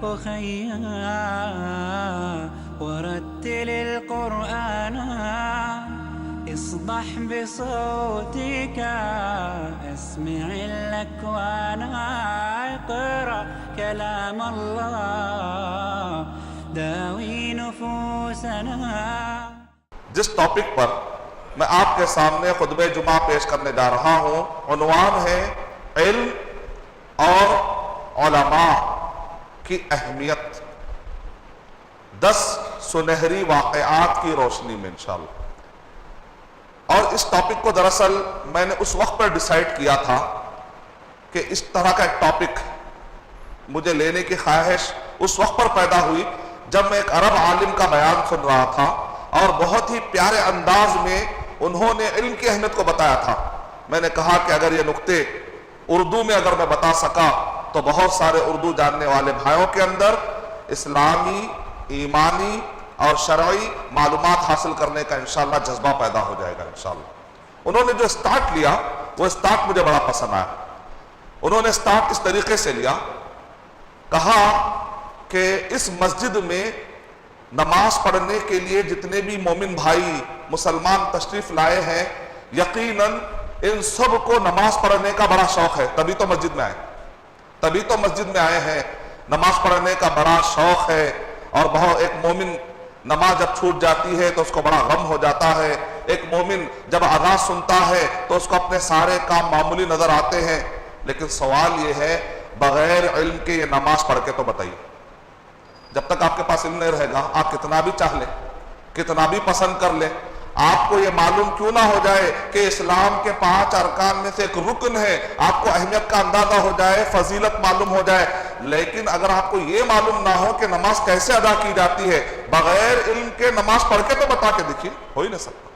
أخيا ورتل القرآن اصدح بصوتك اسمع الأكوان اقرأ كلام الله داوي نفوسنا. جس ٹاپک پر میں آپ کے سامنے خطبہ جمعہ پیش کرنے جا رہا ہوں عنوان ہے علم اور علماء کی اہمیت 10 سنہری واقعات کی روشنی میں انشاءاللہ. اور اس ٹاپک کو دراصل میں نے اس وقت پر ڈیسائیڈ کیا تھا کہ اس طرح کا ایک ٹاپک مجھے لینے کی خواہش اس وقت پر پیدا ہوئی جب میں ایک عرب عالم کا بیان سن رہا تھا اور بہت ہی پیارے انداز میں انہوں نے علم کی اہمیت کو بتایا تھا. میں نے کہا کہ اگر یہ نقطے اردو میں اگر میں بتا سکا تو بہت سارے اردو جاننے والے بھائیوں کے اندر اسلامی، ایمانی اور شرعی معلومات حاصل کرنے کا انشاءاللہ جذبہ پیدا ہو جائے گا انشاءاللہ. انہوں نے جو سٹارٹ لیا وہ سٹارٹ مجھے بڑا پسند آیا. انہوں نے سٹارٹ اس طریقے سے لیا، کہا کہ اس مسجد میں نماز پڑھنے کے لیے جتنے بھی مومن بھائی مسلمان تشریف لائے ہیں یقیناً ان سب کو نماز پڑھنے کا بڑا شوق ہے، تبھی تو مسجد میں آئے ہیں. نماز پڑھنے کا بڑا شوق ہے اور بہت ایک مومن نماز جب چھوٹ جاتی ہے تو اس کو بڑا غم ہو جاتا ہے. ایک مومن جب آغاز سنتا ہے تو اس کو اپنے سارے کام معمولی نظر آتے ہیں. لیکن سوال یہ ہے بغیر علم کے یہ نماز پڑھ کے تو بتائیے. جب تک آپ کے پاس علم نہیں رہے گا آپ کتنا بھی چاہ لیں، کتنا بھی پسند کر لیں، آپ کو یہ معلوم کیوں نہ ہو جائے کہ اسلام کے 5 ارکان میں سے ایک رکن ہے، آپ کو اہمیت کا اندازہ ہو جائے، فضیلت معلوم ہو جائے، لیکن اگر آپ کو یہ معلوم نہ ہو کہ نماز کیسے ادا کی جاتی ہے بغیر علم کے نماز پڑھ کے تو بتا کے دیکھیے، ہو ہی نہیں سکتا.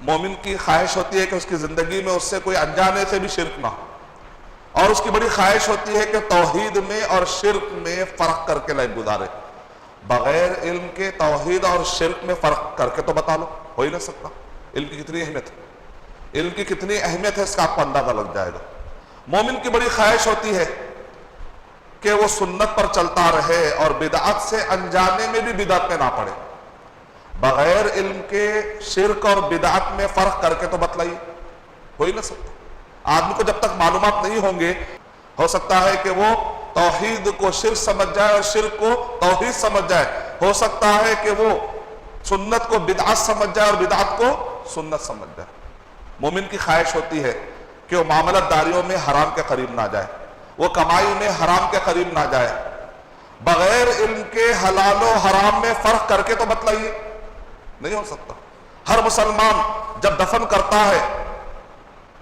مومن کی خواہش ہوتی ہے کہ اس کی زندگی میں اس سے کوئی انجانے سے بھی شرک نہ ہو، اور اس کی بڑی خواہش ہوتی ہے کہ توحید میں اور شرک میں فرق کر کے لائف گزارے. بغیر علم کے توحید اور شرک میں فرق کر کے تو بتا لو، ہو ہی نہیں سکتا. علم کی کتنی اہمیت ہے، علم کی کتنی اہمیت ہے اس کا آپ کو اندازہ لگ جائے گا. مومن کی بڑی خواہش ہوتی ہے کہ وہ سنت پر چلتا رہے اور بدعت سے انجانے میں بھی بدعت میں نہ پڑے. بغیر علم کے شرک اور بدعت میں فرق کر کے تو بتلائیے، ہو ہی نہیں سکتا. آدمی کو جب تک معلومات نہیں ہوں گے ہو سکتا ہے کہ وہ توحید کو شرک سمجھ جائے اور شرک کو توحید سمجھ جائے، ہو سکتا ہے کہ وہ سنت کو بدعت سمجھ جائے اور بدعت کو سنت سمجھ جائے. مومن کی خواہش ہوتی ہے کہ وہ معاملت داریوں میں حرام کے قریب نہ جائے، وہ کمائی میں حرام کے قریب نہ جائے. بغیر علم کے حلال و حرام میں فرق کر کے تو بتلائیے، نہیں ہو سکتا. ہر مسلمان جب دفن کرتا ہے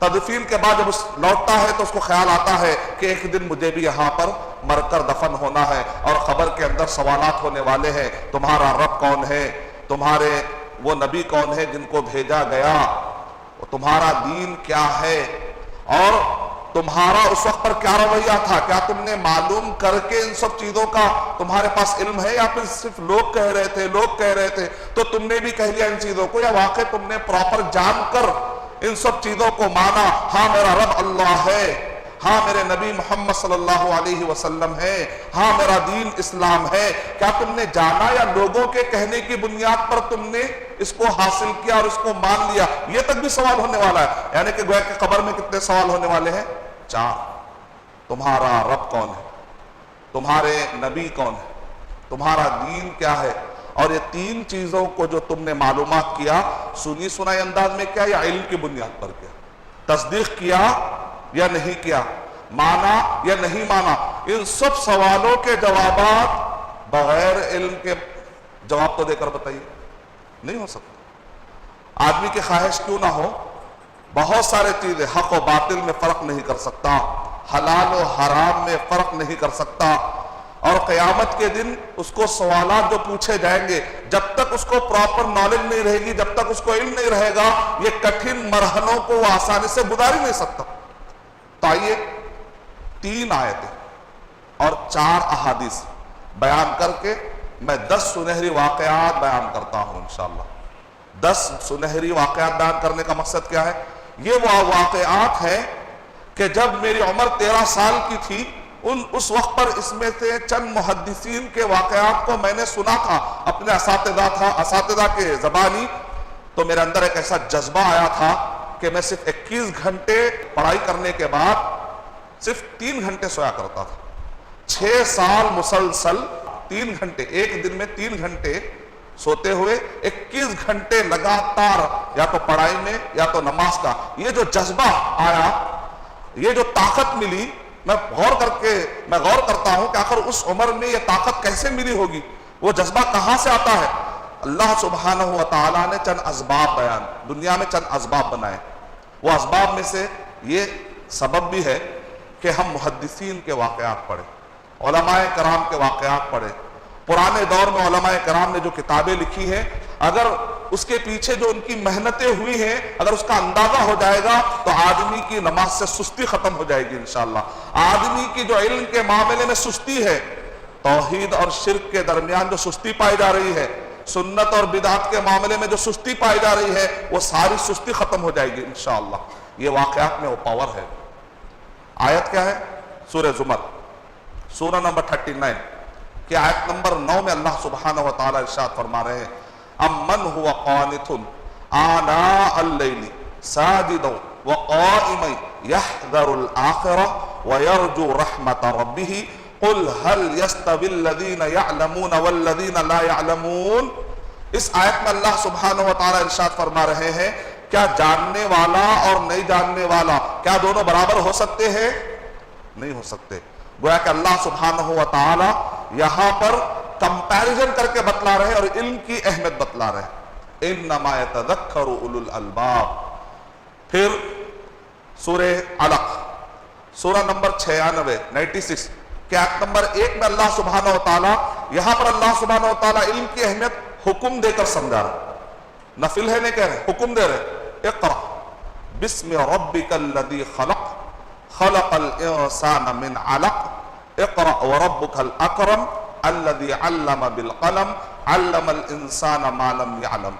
تدفین کے بعد جب اس لوٹتا ہے تو اس کو خیال آتا ہے کہ ایک دن مجھے بھی یہاں پر مر کر دفن ہونا ہے اور قبر کے اندر سوالات ہونے والے ہیں. تمہارا رب کون ہے، تمہارے وہ نبی کون ہے جن کو بھیجا گیا، تمہارا دین کیا ہے، اور تمہارا اس وقت پر کیا رویہ تھا، کیا تم نے معلوم کر کے ان سب چیزوں کا تمہارے پاس علم ہے یا پھر صرف لوگ کہہ رہے تھے تو تم نے بھی کہہ لیا ان چیزوں کو، یا واقعی تم نے پراپر جان کر ان سب چیزوں کو مانا. ہاں میرا رب اللہ ہے، ہاں میرے نبی محمد صلی اللہ علیہ وسلم ہے، ہاں میرا دین اسلام ہے. کیا تم نے جانا یا لوگوں کے کہنے کی بنیاد پر تم نے اس کو حاصل کیا اور اس کو مان لیا؟ یہ تک بھی سوال ہونے والا ہے. یعنی کہ گویا کہ قبر میں کتنے سوال ہونے والے ہیں؟ 4. تمہارا رب کون ہے، تمہارے نبی کون ہے، تمہارا دین کیا ہے، اور یہ 3 چیزوں کو جو تم نے معلومات کیا سنی سنائی انداز میں کیا یا علم کی بنیاد پر کیا، تصدیق کیا یا نہیں کیا، مانا یا نہیں مانا. ان سب سوالوں کے جوابات بغیر علم کے جواب تو دے کر بتائیے، نہیں ہو سکتا. آدمی کی خواہش کیوں نہ ہو، بہت سارے چیزیں حق و باطل میں فرق نہیں کر سکتا، حلال و حرام میں فرق نہیں کر سکتا، اور قیامت کے دن اس کو سوالات جو پوچھے جائیں گے جب تک اس کو پراپر نالج نہیں رہے گی، جب تک اس کو علم نہیں رہے گا یہ کٹھن مرحلوں کو وہ آسانی سے گزار ہی نہیں سکتا. تو آئیے 3 آیتیں اور 4 احادیث بیان کر کے میں 10 سنہری واقعات بیان کرتا ہوں انشاءاللہ. 10 سنہری واقعات بیان کرنے کا مقصد کیا ہے؟ یہ وہ واقعات ہیں کہ جب میری عمر 13 سال کی تھی اس وقت پر اس میں سے چند محدثین کے واقعات کو میں نے سنا تھا اپنے اساتذہ کے زبانی، تو میرے اندر ایک ایسا جذبہ آیا تھا کہ میں صرف 21 گھنٹے پڑھائی کرنے کے بعد صرف 3 گھنٹے سویا کرتا تھا. 6 سال مسلسل 3 گھنٹے، ایک دن میں 3 گھنٹے سوتے ہوئے 21 گھنٹے لگاتار، یا تو پڑھائی میں یا تو نماز کا. یہ جو جذبہ آیا، یہ جو طاقت ملی، میں غور کرتا ہوں کہ آخر اس عمر میں یہ طاقت کیسے ملی ہوگی، وہ جذبہ کہاں سے آتا ہے. اللہ سبحانہ و تعالیٰ نے چند اسباب دنیا میں چند اسباب بنائے. وہ اسباب میں سے یہ سبب بھی ہے کہ ہم محدثین کے واقعات پڑھیں، علماء کرام کے واقعات پڑھیں. پرانے دور میں علماء کرام نے جو کتابیں لکھی ہیں، اگر اس کے پیچھے جو ان کی محنتیں ہوئی ہیں اگر اس کا اندازہ ہو جائے گا تو آدمی کی نماز سے سستی ختم ہو جائے گی انشاءاللہ. آدمی کی جو علم کے معاملے میں سستی ہے، توحید اور شرک کے درمیان جو سستی پائی جا رہی ہے، سنت اور بدعت کے معاملے میں جو سستی پائی جا رہی ہے، وہ ساری سستی ختم ہو جائے گی انشاءاللہ. یہ واقعات میں وہ پاور ہے. آیت کیا ہے؟ سورہ زمر، سورہ نمبر 39 کہ آیت نمبر 9 میں اللہ سبحانہ و تعالیٰ ارشاد فرما رہے ہیں، امن هو قانت آناء اللیل ساجدا وقائما يحذر الآخرة ويرجو رحمة ربه قل هل يستوي الذين يعلمون والذين لا يعلمون. اس آیت میں اللہ سبحانہ و تعالیٰ ارشاد فرما رہے ہیں، کیا جاننے والا اور نہیں جاننے والا کیا دونوں برابر ہو سکتے ہیں؟ نہیں ہو سکتے. گویا کہ اللہ سبحانہ و تعالیٰ یہاں پر کمپیریزن کر کے بتلا رہے اور علم کی اہمیت بتلا رہے. انما یتذکر اولو الالباب. پھر سورہ علق، سورہ نمبر 96 کہ آیت نمبر 1 میں اللہ سبحانہ و تعالیٰ، یہاں پر اللہ سبحانہ و تعالیٰ علم کی اہمیت حکم دے کر سمجھا رہے. نفل ہے نہیں کہہ رہے، حکم دے رہے. اقرأ بسم ربک الذی خلق خلق الانسان من علق اقرأ وربک الاکرم الذی علم بالقلم علم الانسان ما لم يعلم.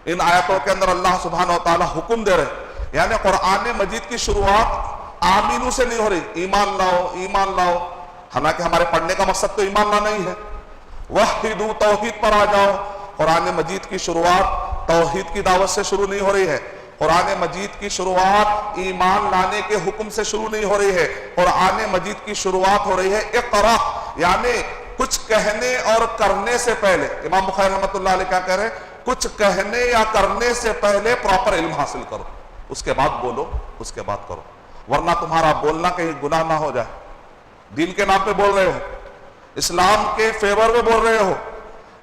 ان آیتوں کے اندر اللہ سبحانہ و تعالیٰ حکم دے رہے، یعنی قرآن مجید کی شروعات آمینوں سے نہیں ہو رہی، ایمان لاؤ ایمان لاؤ. حالانکہ ہمارے پڑھنے کا مقصد تو ایمان لانا ہی ہے. وحدو، توحید پر آ جاؤ. قرآن مجید کی شروعات توحید کی دعوت سے شروع نہیں ہو رہی ہے. قرآن مجید کی شروعات ایمان لانے کے حکم سے شروع نہیں ہو رہی ہے. قرآن مجید کی شروعات ہو رہی ہے اقرا، یعنی کچھ کہنے اور کرنے سے پہلے. امام بخاری رحمۃ اللہ علیہ کیا کہہ رہے ہیں؟ کچھ کہنے یا کرنے سے پہلے پراپر علم حاصل کرو، اس کے بعد بولو، اس کے بعد کرو، ورنہ تمہارا بولنا کہیں گناہ نہ ہو جائے. دین کے نام پہ بول رہے ہو، اسلام کے فیور میں بول رہے ہو،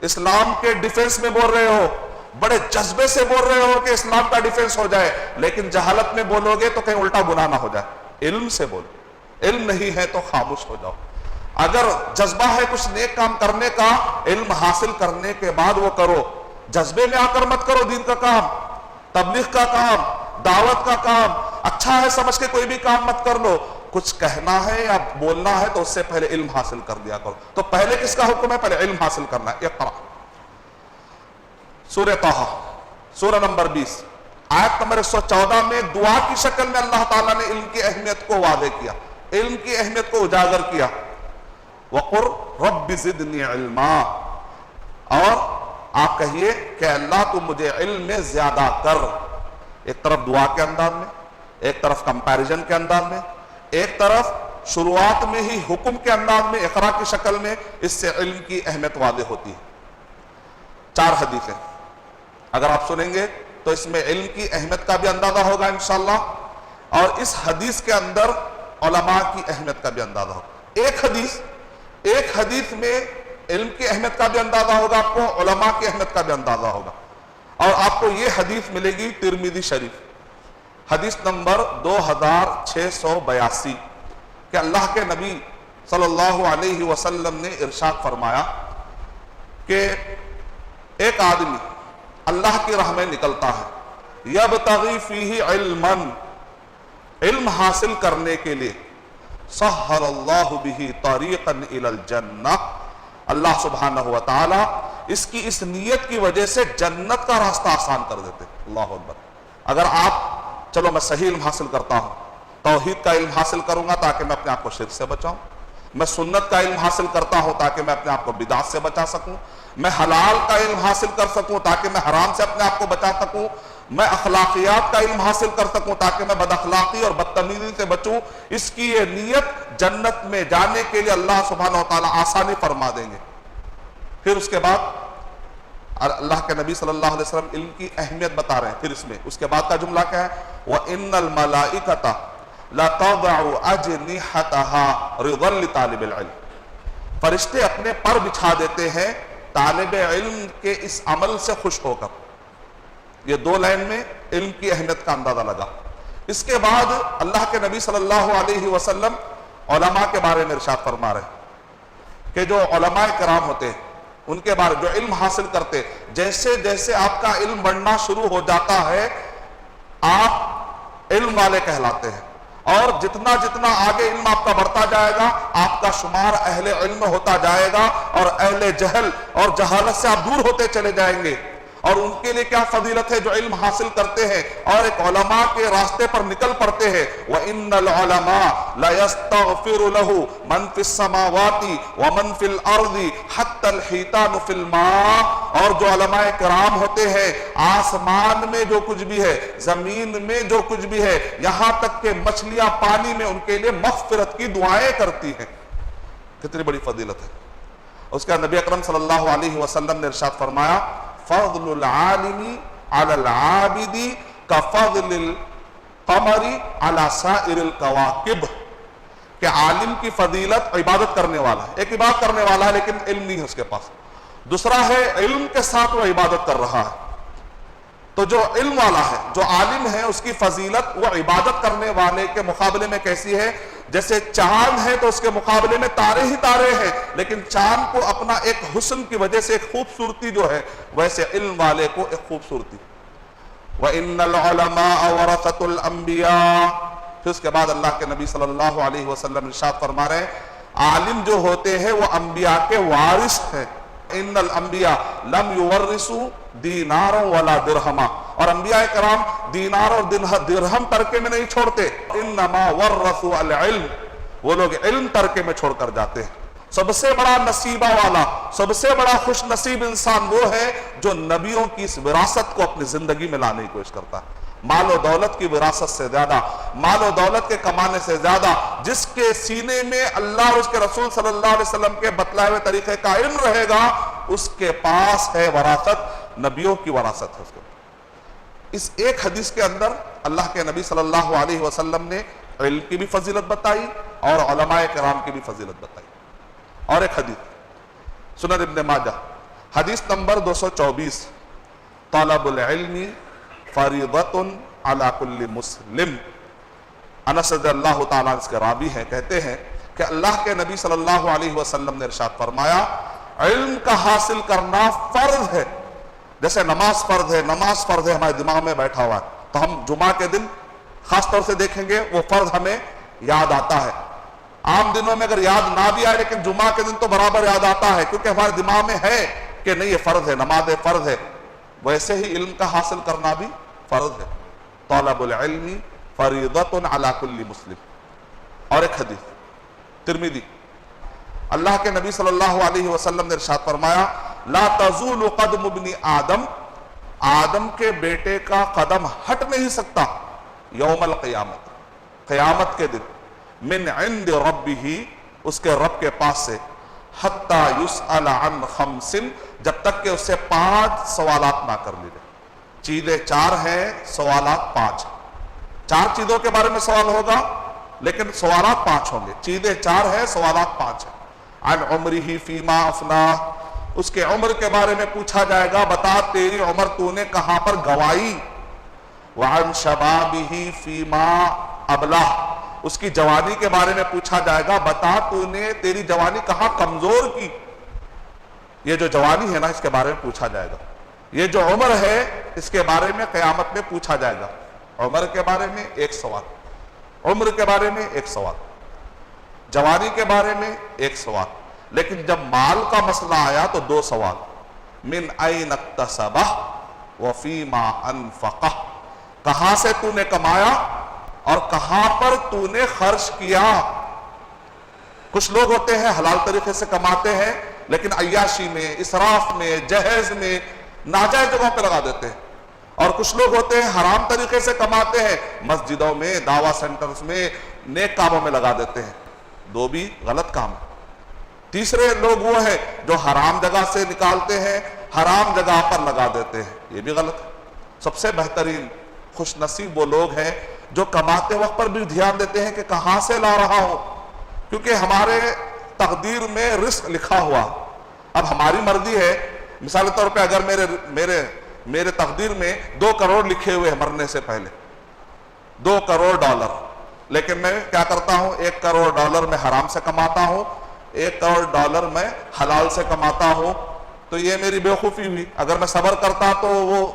اسلام کے ڈیفنس میں بول رہے ہو، بڑے جذبے سے بول رہے ہو کہ اسلام کا ڈیفنس ہو جائے، لیکن جہالت میں بولو گے تو کہیں الٹا گناہ نہ ہو جائے. علم سے بولو. علم نہیں ہے تو خاموش ہو جاؤ. اگر جذبہ ہے کچھ نیک کام کرنے کا، علم حاصل کرنے کے بعد وہ کرو. جذبے میں آ کر مت کرو دین کا کام، تبلیغ کا کام، دعوت کا کام. اچھا ہے سمجھ کے کوئی بھی کام مت کر لو. کچھ کہنا ہے یا بولنا ہے تو اس سے پہلے علم حاصل کر دیا کرو. تو پہلے کس کا حکم ہے؟ پہلے علم حاصل کرنا ہے. اقرا، سورہ طٰہٰ، سورہ نمبر 20 آیت نمبر 114 میں دعا کی شکل میں اللہ تعالیٰ نے علم کی اہمیت کو واضح کیا، علم کی اہمیت کو اجاگر کیا. وَقُلْ رَبِّ زِدْنِي عِلْمًا، اور آپ کہیے کہ اللہ تو مجھے علم میں زیادہ کر. ایک طرف دعا کے انداز میں، ایک طرف کمپیریزن کے انداز میں، ایک طرف شروعات میں ہی حکم کے انداز میں اقرا کی شکل میں. اس سے علم کی اہمیت واضح ہوتی ہے. 4 حدیثیں اگر آپ سنیں گے تو اس میں علم کی اہمیت کا بھی اندازہ ہوگا انشاءاللہ، اور اس حدیث کے اندر علماء کی اہمیت کا بھی اندازہ ہوگا. ایک حدیث میں علم کی اہمیت کا بھی اندازہ ہوگا آپ کو، علماء کی اہمیت کا بھی اندازہ ہوگا. اور آپ کو یہ حدیث ملے گی ترمذی شریف، حدیث نمبر 2682 کہ اللہ کے نبی صلی اللہ علیہ وسلم نے ارشاد فرمایا کہ ایک آدمی اللہ کی راہ میں نکلتا ہے، یبتغی فیہ علما، علم حاصل کرنے کے لیے، سہل اللہ بہ طریقا الی الجنہ، اللہ سبحانہ و تعالی اس کی اس نیت کی وجہ سے جنت کا راستہ آسان کر دیتے. اللہ اکبر. اگر آپ چلو میں صحیح علم حاصل کرتا ہوں، توحید کا علم حاصل کروں گا تاکہ میں اپنے آپ کو شرک سے بچاؤں، میں سنت کا علم حاصل کرتا ہوں تاکہ میں اپنے آپ کو بدعت سے بچا سکوں، میں حلال کا علم حاصل کر سکوں تاکہ میں حرام سے اپنے آپ کو بچا سکوں، میں اخلاقیات کا علم حاصل کر سکوں تاکہ میں بد اخلاقی اور بدتمیزی سے بچوں۔ اس کی یہ نیت جنت میں جانے کے لیے اللہ سبحانہ وتعالی آسانی فرما دیں گے۔ پھر اس کے بعد اللہ کے نبی صلی اللہ علیہ وسلم علم کی اہمیت بتا رہے ہیں۔ پھر اس میں اس کے بعد کا جملہ کیا ہے؟ وَإِنَّ الْمَلَائِكَةَ لَتَضَعُ أَجْنِحَتَهَا رِضًا لِطَالِبِ الْعِلْمِ، فرشتے اپنے پر بچھا دیتے ہیں طالب علم کے اس عمل سے خوش ہو کر۔ یہ دو لائن میں علم کی اہمیت کا اندازہ لگا۔ اس کے بعد اللہ کے نبی صلی اللہ علیہ وسلم علماء کے بارے میں ارشاد فرما رہے ہیں کہ جو علماء کرام ہوتے ہیں ان کے بارے جو علم حاصل کرتے، جیسے جیسے آپ کا علم بڑھنا شروع ہو جاتا ہے آپ علم والے کہلاتے ہیں، اور جتنا جتنا آگے علم آپ کا بڑھتا جائے گا آپ کا شمار اہل علم ہوتا جائے گا، اور اہل جہل اور جہالت سے آپ دور ہوتے چلے جائیں گے۔ اور ان کے لیے کیا فضیلت ہے جو علم حاصل کرتے ہیں اور ایک علماء کے راستے پر نکل پڑتے ہیں۔ وَإِنَّ الْعُلَمَاءَ لَيَسْتَغْفِرُ لَهُ مَنْ فِي السَّمَاوَاتِ وَمَنْ فِي الْأَرْضِ حَتَّى الْحِيتَانُ فِي الْمَاءِ، اور جو علماء کرام ہوتے ہیں آسمان میں جو کچھ بھی ہے، زمین میں جو کچھ بھی ہے، یہاں تک کہ مچھلیاں پانی میں ان کے لیے مغفرت کی دعائیں کرتی ہیں۔ کتنی بڑی فضیلت ہے۔ اس کا نبی اکرم صلی اللہ علیہ وسلم نے ارشاد فرمایا فضل العالم على العابد كفضل القمر على سائر الكواكب، کہ عالم کی فضیلت عبادت کرنے والا ہے، ایک عبادت کرنے والا ہے لیکن علم نہیں ہے اس کے پاس، دوسرا ہے علم کے ساتھ وہ عبادت کر رہا ہے۔ تو جو علم والا ہے، جو عالم ہے، اس کی فضیلت وہ عبادت کرنے والے کے مقابلے میں کیسی ہے؟ جیسے چاند ہے تو اس کے مقابلے میں تارے ہی تارے ہیں، لیکن چاند کو اپنا ایک حسن کی وجہ سے ایک خوبصورتی جو ہے، ویسے علم والے کو ایک خوبصورتی۔ وَإِنَّ الْعُلَمَاءَ وَرَثَةُ الْأَنْبِيَاءِ، پھر اس کے بعد اللہ کے نبی صلی اللہ علیہ وسلم ارشاد فرما رہے ہیں عالم جو ہوتے ہیں وہ انبیاء کے وارث ہیں۔ ان الانبیاء لم یورثوا دینارا ولا درہما، اور انبیاء کرام دینار اور درہم ترکے میں نہیں چھوڑتے، انما ورثوا العلم، وہ لوگ علم ترکے میں چھوڑ کر جاتے ہیں۔ سب سے بڑا نصیبہ والا، سب سے بڑا خوش نصیب انسان وہ ہے جو نبیوں کی اس وراثت کو اپنی زندگی میں لانے کی کوشش کرتا ہے۔ مال و دولت کی وراثت سے زیادہ، مال و دولت کے کمانے سے زیادہ، جس کے سینے میں اللہ اور اس کے رسول صلی اللہ علیہ وسلم کے بتلائے ہوئے طریقے کا علم رہے گا، اس کے پاس ہے وراثت، نبیوں کی وراثت ہے اس کے۔ اس ایک حدیث کے اندر اللہ کے نبی صلی اللہ علیہ وسلم نے علم کی بھی فضیلت بتائی اور علماء کرام کی بھی فضیلت بتائی۔ اور ایک حدیث سنن ابن ماجہ حدیث نمبر 224، طلب العلم فریضۃ علی کل مسلم، انس رضی اللہ تعالیٰ اس کے راوی ہیں، کہتے ہیں کہ اللہ کے نبی صلی اللہ علیہ وسلم نے ارشاد فرمایا علم کا حاصل کرنا فرض ہے، جیسے نماز فرض ہے، نماز فرض ہے ہمارے دماغ میں بیٹھا ہوا ہے، تو ہم جمعہ کے دن خاص طور سے دیکھیں گے وہ فرض ہمیں یاد آتا ہے۔ عام دنوں میں اگر یاد نہ بھی آئے لیکن جمعہ کے دن تو برابر یاد آتا ہے، کیونکہ ہمارے دماغ میں ہے کہ نہیں یہ فرض ہے، نماز فرض ہے۔ ویسے ہی علم کا حاصل کرنا بھی فرض ہے، طلب العلم فریضۃ علی کل مسلم۔ اور ایک حدیث ترمذی، اللہ کے نبی صلی اللہ علیہ وسلم نے ارشاد فرمایا لا تزول قدم ابن آدم، آدم کے بیٹے کا قدم ہٹ نہیں سکتا یوم القیامت، قیامت کے دن، من عند ربہ، اس کے رب کے پاس سے، حتی یسأل عن خمس، جب تک کہ اسے 5 سوالات نہ کر لی جائے۔ چیزیں 4 ہیں، سوالات 5، 4 چیزوں کے بارے میں سوال ہوگا لیکن سوالات 5 ہوں گے۔ چیزیں 4 ہیں، سوالات 5 ہیں۔ عن عمرہ فیما افناہ، اس کے عمر کے بارے میں پوچھا جائے گا، بتا تیری عمر تو نے کہاں پر گوائی۔ وعن شبابہ فیما ابلاہ، اس کی جوانی کے بارے میں پوچھا جائے گا، بتا تو نے تیری جوانی کہاں کمزور کی۔ یہ جو جوانی ہے نا اس کے بارے میں پوچھا جائے گا، یہ جو عمر ہے اس کے بارے میں قیامت میں پوچھا جائے گا۔ عمر کے بارے میں 1 سوال، عمر کے بارے میں 1 سوال، جوانی کے بارے میں 1 سوال، لیکن جب مال کا مسئلہ آیا تو 2 سوال، من این اکتسبہ وفیما انفقہ، کہاں سے تو نے کمایا اور کہاں پر تو نے خرچ کیا۔ کچھ لوگ ہوتے ہیں حلال طریقے سے کماتے ہیں لیکن عیاشی میں، اسراف میں، جہیز میں، ناجائز جگہوں پہ لگا دیتے ہیں، اور کچھ لوگ ہوتے ہیں حرام طریقے سے کماتے ہیں، مسجدوں میں، دعویٰ سینٹرز میں، نیک کاموں میں لگا دیتے ہیں، دو بھی غلط کام ہے۔ تیسرے لوگ وہ ہیں جو حرام جگہ سے نکالتے ہیں، حرام جگہ پر لگا دیتے ہیں، یہ بھی غلط ہے۔ سب سے بہترین خوش نصیب وہ لوگ ہیں جو کماتے وقت پر بھی دھیان دیتے ہیں کہ کہاں سے لا رہا ہوں، کیونکہ ہمارے تقدیر میں رزق لکھا ہوا، اب ہماری مرضی ہے۔ مثال طور پہ اگر میرے تقدیر میں 2 کروڑ لکھے ہوئے ہیں مرنے سے پہلے، 2 کروڑ ڈالر، لیکن میں کیا کرتا ہوں، 1 کروڑ ڈالر میں حرام سے کماتا ہوں، 1 کروڑ ڈالر میں حلال سے کماتا ہوں، تو یہ میری بیوقوفی ہوئی۔ اگر میں صبر کرتا تو وہ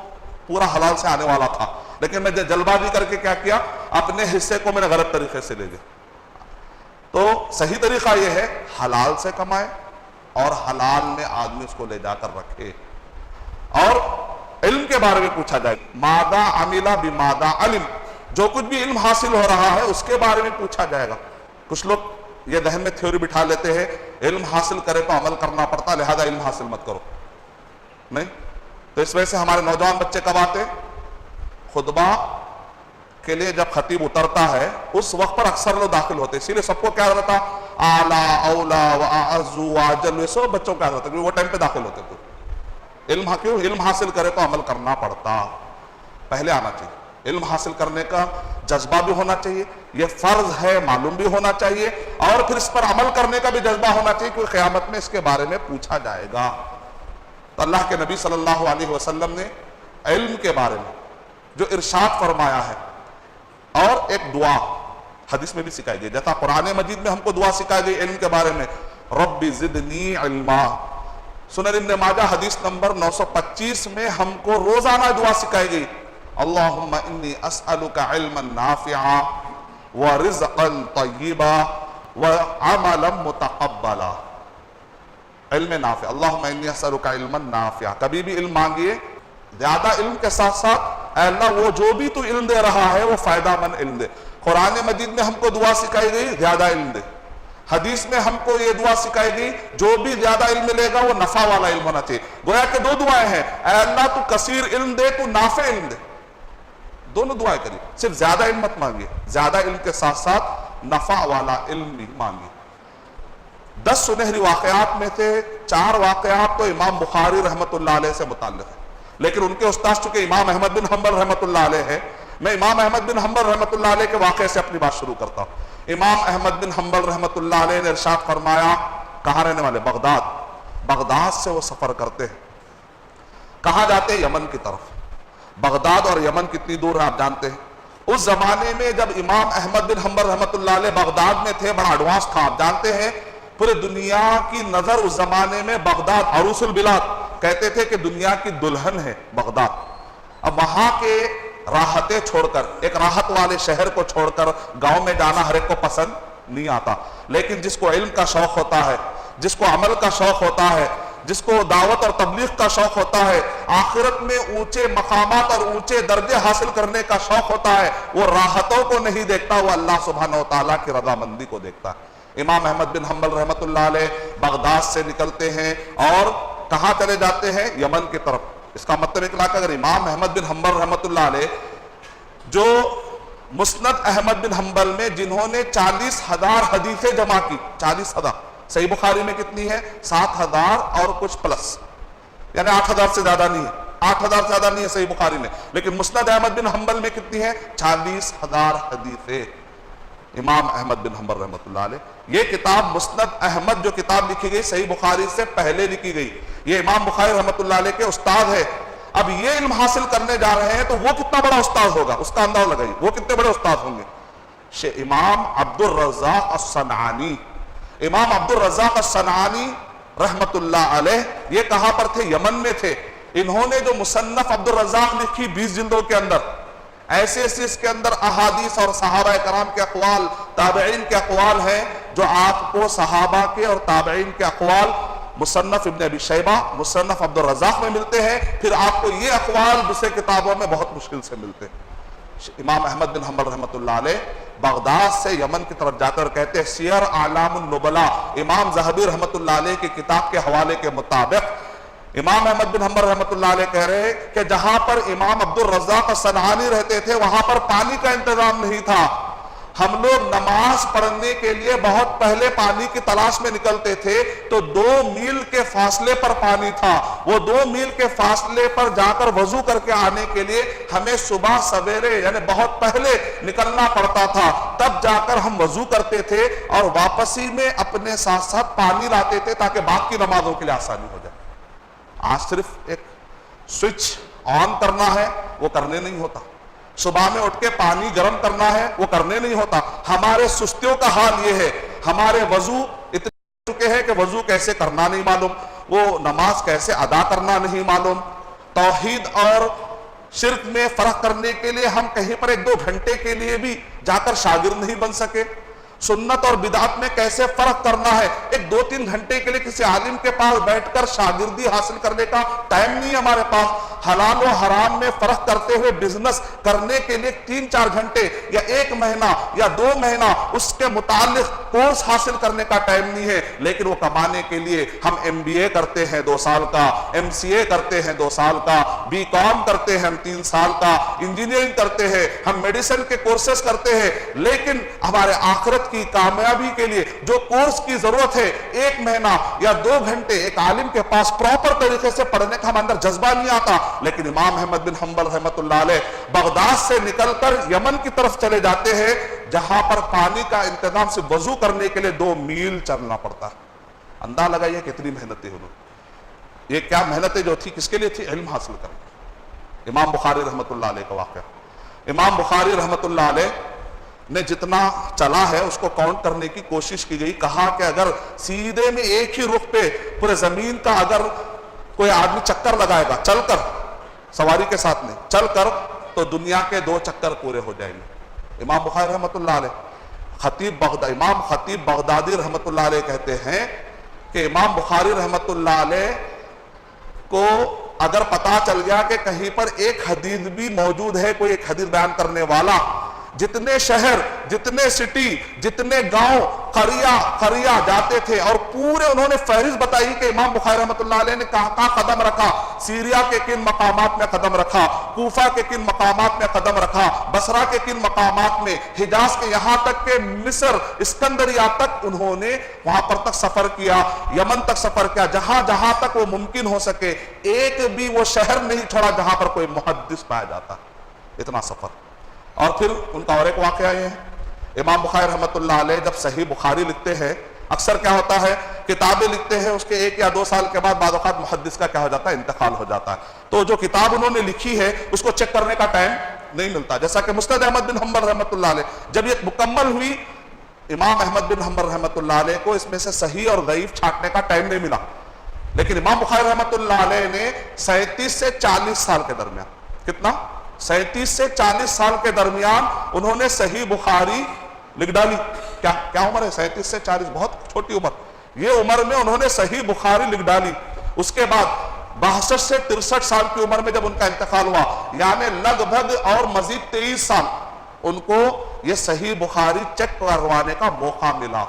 پورا حلال سے آنے والا تھا، لیکن میں جلد بازی کر کے کیا کیا، اپنے حصے کو میں نے غلط طریقے سے لے لیا۔ تو صحیح طریقہ یہ ہے حلال سے کمائے اور حلال میں آدمی اس کو لے جا کر رکھے۔ اور علم کے بارے میں پوچھا جائے، ماذا عمل بماذا علم، جو کچھ بھی علم حاصل ہو رہا ہے اس کے بارے میں پوچھا جائے گا۔ کچھ لوگ یہ ذہن میں تھیوری بٹھا لیتے ہیں، علم حاصل کرے تو عمل کرنا پڑتا، لہذا علم حاصل مت کرو، نہیں۔ تو اس وجہ سے ہمارے نوجوان بچے کب آتے، خطبہ کے لیے جب خطیب اترتا ہے اس وقت پر اکثر لوگ داخل ہوتے، اسی لیے سب کو کیا رہتا، اعلیٰ اولا واعز واجل، سب بچوں کا رہتا، کیونکہ وہ ٹائم پہ داخل ہوتے تو علم حاصل کرے تو عمل کرنا پڑتا، پہلے آنا چاہیے۔ علم حاصل کرنے کا جذبہ بھی ہونا چاہیے، یہ فرض ہے معلوم بھی ہونا چاہیے، اور پھر اس پر عمل کرنے کا بھی جذبہ ہونا چاہیے، کیونکہ قیامت میں اس کے بارے میں پوچھا جائے گا۔ تو اللہ کے نبی صلی اللہ علیہ وسلم نے علم کے بارے میں جو ارشاد فرمایا ہے، اور ایک دعا حدیث میں بھی سکھائی گئی، جیسا قرآن مجید میں ہم کو دعا سکھائی گئی علم کے بارے میں، رب زدنی علما، سنن ابن ماجہ حدیث نمبر 925 میں ہم کو روزانہ دعا سکھائی گئی، اللہم انی اسألک علما نافعا ورزقا طیبا وعملا متقبلا۔ علم نافع، اللہم انی اسألک علما نافعا، کبھی بھی علم مانگیے، زیادہ علم کے ساتھ ساتھ اے اللہ وہ جو بھی تو علم دے رہا ہے وہ فائدہ مند علم دے۔ قرآن مجید میں ہم کو دعا سکھائی گئی زیادہ علم دے، حدیث میں ہم کو یہ دعا سکھائی گئی جو بھی زیادہ علم لے گا وہ نفع والا علم ہونا چاہیے۔ گویا کہ 2 دعائیں ہیں، اے اللہ تو کثیر علم دے، تو نافع علم دے، دونوں دعائیں کری، صرف زیادہ علم مت مانگیے، زیادہ علم کے ساتھ ساتھ نفع والا علم بھی مانگیے۔ 10 سنہری واقعات میں سے 4 واقعات تو امام بخاری رحمۃ اللہ علیہ سے متعلق ہے، لیکن ان کے استاد چونکہ امام احمد بن حنبل رحمۃ اللہ علیہ ہے، میں امام احمد بن حنبل رحمۃ اللہ علیہ کے واقعے سے اپنی بات شروع کرتا ہوں۔ امام احمد بن حنبل رحمۃ اللہ علیہ نے ارشاد فرمایا، کہاں رہنے والے، بغداد سے وہ سفر کرتے ہیں، کہاں جاتے ہیں، یمن کی طرف۔ بغداد اور یمن کتنی دور ہے آپ جانتے ہیں۔ اس زمانے میں جب امام احمد بن حنبل رحمۃ اللہ علیہ بغداد میں تھے، بڑا ایڈوانس تھا، آپ جانتے ہیں پورے دنیا کی نظر اس زمانے میں بغداد، عروس البلاد کہتے تھے کہ دنیا کی دلہن ہے بغداد۔ اب وہاں کے راحتیں چھوڑ کر، ایک راحت والے شہر کو چھوڑ کر گاؤں میں جانا ہر ایک کو پسند نہیں آتا، لیکن جس کو علم کا شوق ہوتا ہے، جس کو عمل کا شوق ہوتا ہے، جس کو دعوت اور تبلیغ کا شوق ہوتا ہے، آخرت میں اونچے مقامات اور اونچے درجے حاصل کرنے کا شوق ہوتا ہے، وہ راحتوں کو نہیں دیکھتا، وہ اللہ سبحانہ و تعالیٰ کی رضامندی کو دیکھتا ہے۔ امام احمد بن حنبل رحمۃ اللہ علیہ بغداد سے نکلتے ہیں اور کہاں چلے جاتے ہیں، یمن کی طرف۔ اس کا مطلب اکلا کہ اگر امام احمد بن حنبل رحمۃ اللہ علیہ جو مسند احمد بن حنبل میں جنہوں نے 40,000 حدیثیں جمع کی، 40,000، صحیح بخاری میں کتنی ہے، 7,000 اور کچھ پلس، یعنی 8,000 سے زیادہ نہیں ہے، 8,000 سے زیادہ نہیں ہے صحیح بخاری میں، لیکن مسند احمد بن حنبل میں کتنی ہے، 40,000 حدیثیں۔ امام احمد بن حنبل رحمۃ اللہ علیہ، یہ کتاب مسند احمد جو کتاب لکھی گئی صحیح بخاری سے پہلے لکھی گئی، یہ امام بخاری رحمۃ اللہ علیہ کے استاد ہے۔ اب یہ علم حاصل کرنے جا رہے ہیں تو وہ کتنا بڑا استاد ہوگا، اس کا اندازہ لگائیے، وہ کتنے بڑے استاد ہوں گے۔ امام عبد الرزاق الصنعانی، امام عبد الرزاق الصنعانی رحمۃ اللہ علیہ یہ کہاں پر تھے، یمن میں تھے۔ انہوں نے جو مصنف عبد الرزاق لکھی 20 جلدوں کے اندر، ایسے ایسے اس کے اندر احادیث اور صحابہ کرام کے اقوال، تابعین کے اقوال ہیں جو آپ کو صحابہ کے اور تابعین کے اقوال مصنف ابن ابی شیبہ، مصنف عبد الرزاق میں ملتے ہیں، پھر آپ کو یہ اقوال دوسرے کتابوں میں بہت مشکل سے ملتے ہیں۔ امام احمد بن حنبل رحمۃ اللہ علیہ بغداد سے یمن کی طرف جا کر کہتے ہیں، سیر اعلام النبلاء امام ذہبی رحمۃ اللہ علیہ کی کتاب کے حوالے کے مطابق امام احمد بن حنبل رحمۃ اللہ علیہ کہہ رہے کہ جہاں پر امام عبد الرزاق صنعانی رہتے تھے وہاں پر پانی کا انتظام نہیں تھا، ہم لوگ نماز پڑھنے کے لیے بہت پہلے پانی کی تلاش میں نکلتے تھے تو 2 میل کے فاصلے پر پانی تھا، وہ 2 میل کے فاصلے پر جا کر وضو کر کے آنے کے لیے ہمیں صبح سویرے یعنی بہت پہلے نکلنا پڑتا تھا، تب جا کر ہم وضو کرتے تھے اور واپسی میں اپنے ساتھ ساتھ پانی لاتے تھے تاکہ باقی نمازوں کے لیے آسانی ہو جائے۔ آج صرف ایک سوئچ آن کرنا ہے، وہ کرنے نہیں ہوتا، صبح میں اٹھ کے پانی گرم کرنا ہے، وہ کرنے نہیں ہوتا۔ ہمارے سستیوں کا حال یہ ہے، ہمارے وضو اتنے چکے ہیں کہ وضو کیسے کرنا نہیں معلوم، وہ نماز کیسے ادا کرنا نہیں معلوم۔ توحید اور شرک میں فرق کرنے کے لیے ہم کہیں پر 1-2 گھنٹے کے لیے بھی جا کر شاگرد نہیں بن سکے۔ سنت اور بدعت میں کیسے فرق کرنا ہے، 1-2-3 گھنٹے کے لیے کسی عالم کے پاس بیٹھ کر شاگردی حاصل کرنے کا ٹائم نہیں ہمارے پاس۔ حلال و حرام میں فرق کرتے ہوئے بزنس کرنے کے لیے 3-4 گھنٹے یا 1 مہینہ یا 2 مہینہ اس کے متعلق کورس حاصل کرنے کا ٹائم نہیں ہے، لیکن وہ کمانے کے لیے ہم MBA کرتے ہیں 2 سال کا، MCA کرتے ہیں 2 سال کا، BCom کرتے ہیں ہم 3 سال کا، انجینئرنگ کرتے ہیں ہم، میڈیسن کے کورسز کرتے ہیں، لیکن ہمارے آخرت کی کامیابی کے لیے جو کورس کی ضرورت ہے 1 مہینہ یا 2 گھنٹے ایک عالم کے پاس پراپر طریقے سے پڑھنے کا ہم اندر جذبہ نہیں آتا۔ لیکن امام احمد بن حنبل رحمۃ اللہ علیہ بغداد سے نکل کر یمن کی طرف چلے جاتے ہیں جہاں پر پانی کا انتظام سے وضو کرنے کے لیے 2 میل چلنا پڑتا ہے۔ اندازہ لگائیے کتنی محنتیں انہوں، یہ کیا محنتیں جو تھی کس کے لیے تھی؟ علم حاصل کرنا۔ امام بخاری رحمۃ اللہ علیہ کا واقعہ، امام بخاری رحمۃ اللہ علیہ نے جتنا چلا ہے اس کو کاؤنٹ کرنے کی کوشش کی گئی، کہا کہ اگر سیدھے میں ایک ہی رخ پہ پورے زمین کا اگر کوئی آدمی چکر لگائے گا چل کر، سواری کے ساتھ نہیں، چل کر، تو دنیا کے 2 چکر پورے ہو جائیں گے۔ امام بخاری رحمۃ اللہ علیہ، امام خطیب بغدادی رحمۃ اللہ علیہ کہتے ہیں کہ امام بخاری رحمۃ اللہ علیہ کو اگر پتا چل گیا کہ کہیں پر ایک حدیث بھی موجود ہے، کوئی ایک حدیث بیان کرنے والا، جتنے شہر، جتنے سٹی، جتنے گاؤں، قریہ جاتے تھے اور پورے انہوں نے فہرست بتائی کہ امام بخاری رحمۃ اللہ علیہ نے کہاں قدم رکھا، سیریا کے کن مقامات میں قدم رکھا، کوفہ کے کن مقامات میں قدم رکھا، بصرہ کے کن مقامات میں، حجاز کے یہاں تک کہ مصر، اسکندریہ تک انہوں نے وہاں پر تک سفر کیا، یمن تک سفر کیا، جہاں جہاں تک وہ ممکن ہو سکے، ایک بھی وہ شہر نہیں چھوڑا جہاں پر کوئی محدث پایا جاتا، اتنا سفر۔ اور پھر ان کا اور ایک واقعہ یہ ہے، امام بخاری رحمۃ اللہ علیہ جب صحیح بخاری لکھتے ہیں، اکثر کیا ہوتا ہے کتابیں لکھتے ہیں، اس کے 1 یا 2 سال کے بعد بعض اوقات محدث کا کیا ہو جاتا ہے، انتقال ہو جاتا ہے، تو جو کتاب انہوں نے لکھی ہے اس کو چیک کرنے کا ٹائم نہیں ملتا۔ جیسا کہ مسند احمد بن حنبل رحمۃ اللہ علیہ جب یہ مکمل ہوئی، امام احمد بن حنبل رحمۃ اللہ علیہ کو اس میں سے صحیح اور ضعیف چھانٹنے کا ٹائم نہیں ملا، لیکن امام بخاری رحمۃ اللہ علیہ نے 37 سے 40 سال کے درمیان، کتنا؟ 37 سے 40 سال کے درمیان انہوں نے صحیح بخاری لکھ ڈالی۔ کیا عمر ہے؟ 37 سے 40، بہت چھوٹی عمر، یہ عمر میں انہوں نے صحیح بخاری لکھ ڈالی۔ اس کے بعد 62 سے 63 سال کی عمر میں جب ان کا انتقال ہوا، یعنی لگ بھگ اور مزید 23 سال ان کو یہ صحیح بخاری چیک کروانے کا موقع ملا۔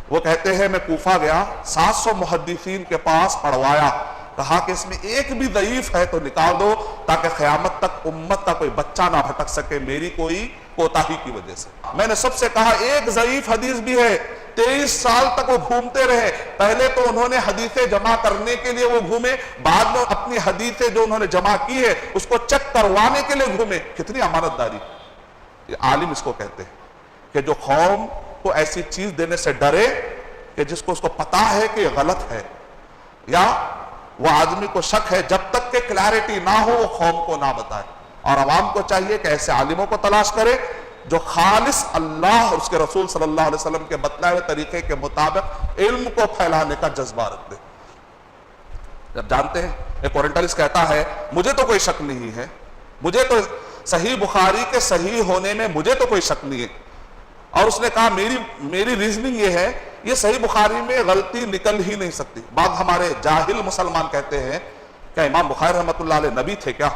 وہ کہتے ہیں میں کوفہ گیا، 700 محدثین کے پاس پڑھوایا، کہا کہ اس میں ایک بھی ضعیف ہے تو نکال دو تاکہ قیامت تک امت کا کوئی بچہ نہ بھٹک سکے میری کوئی کوتاہی کی وجہ سے۔ میں نے سب سے کہا ایک ضعیف حدیث بھی ہے، 23 سال تک وہ گھومتے رہے، پہلے تو انہوں نے حدیثیں جمع کرنے کے لیے وہ گھومے، بعد میں اپنی حدیثیں جو انہوں نے جمع کی ہے اس کو چیک کروانے کے لیے گھومے۔ کتنی امانت داری! یہ عالم اس کو کہتے ہیں کہ جو قوم کو ایسی چیز دینے سے ڈرے کہ جس کو اس کو پتا ہے کہ یہ غلط ہے، یا وہ آدمی کو شک ہے، جب تک کہ کلیئرٹی نہ ہو وہ قوم کو نہ بتائے۔ اور عوام کو چاہیے کہ ایسے عالموں کو تلاش کرے جو خالص اللہ اور اس کے رسول صلی اللہ علیہ وسلم کے بتلائے ہوئے طریقے کے مطابق علم کو پھیلانے کا جذبہ رکھتے۔ جب جانتے ہیں ایک اورینٹلسٹ کہتا ہے مجھے تو کوئی شک نہیں ہے، مجھے تو صحیح بخاری کے صحیح ہونے میں مجھے تو کوئی شک نہیں ہے، اور اس نے کہا میری ریزننگ یہ ہے یہ صحیح بخاری میں غلطی نکل ہی نہیں سکتی۔ بعض ہمارے جاہل مسلمان کہتے ہیں کہ امام بخاری رحمۃ اللہ علیہ نبی تھے کیا؟